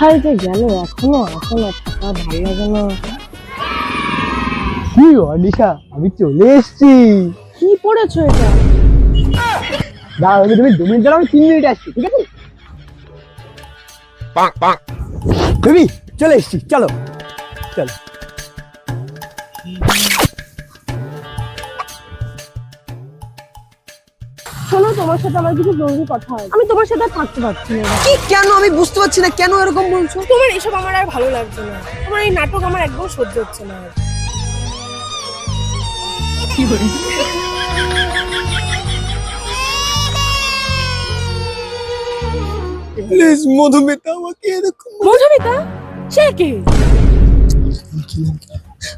কোথায় যে গেল, এখনো আসে না, থাকা ভালো লাগে না। কি অনিশা, আমি চলে এসেছি। কি পড়েছো এটা? দাঁড়াও, তুমি 2 মিনিট দাঁড়াও, আমি 3 মিনিট আসছি, ঠিক আছে? বেবি চলে এসেছি, চলো চলো। শোনো, তোমার সাথে আমার কিছু জরুরি কথা আছে। আমি তোমার সাথে আর থাকতে পারছি না। কি কেন, আমি বুঝতে পারছি না কেন এরকম বলছো। তোমার এসব আমার আর ভালো লাগছে না। তোমার এই নাটক আমার একদম সহ্য হচ্ছে না। প্লিজ মধুমিতা, আমাকে এরকম মধুমিতা? সে কে?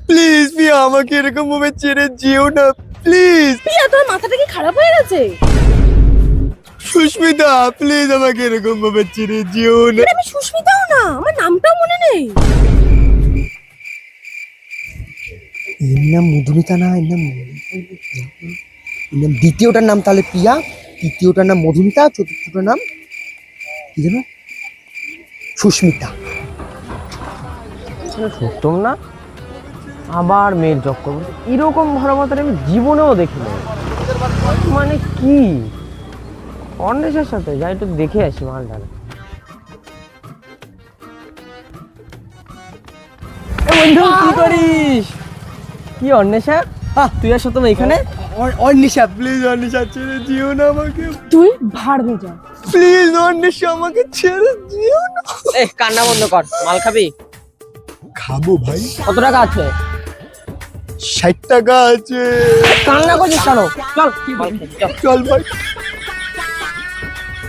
প্লিজ পিয়া, আমাকে এরকম ভাবে ছেড়ে যেও না প্লিজ। পিয়া, তোর মাথাটা কি খারাপ হয়ে গেছে? সুস্মিতা প্লিজ, আমাকে এরকম ভাবে ছেড়ে যেও না। আমি সুস্মিতাও না, আমার নামটাও মনে নেই। এর নাম মধুমিতা না, এর নাম দ্বিতীয়টার নাম তাহলে পিয়া, তৃতীয়টার নাম মধুমিতা, চতুর্থটার নাম কি যেন সুস্মিতা। সত্যম না, আবার মেয়ের চক্কর। এরকম ভালো মাথার আমি জীবনেও দেখিনি। মানে কি অন্বেষের সাথে যাই, একটু দেখে আসি মালটা। বন্ধু কি করিস? কি অন্বেষা, তুই আর সত্যম এখানে? অনিশা প্লিজ, অনিশা ছেড়ে যেও না আমাকে। তুই ভাড়বে যা। প্লিজ অনিশা, আমাকে ছেড়ে যেও না। কান্না বন্ধ কর, মাল খাবি? খাবো ভাই। কত টাকা আছে? 60 টাকা আছে। কান্না করছিস কেন? চল মাল খাই, চল। চল ভাই।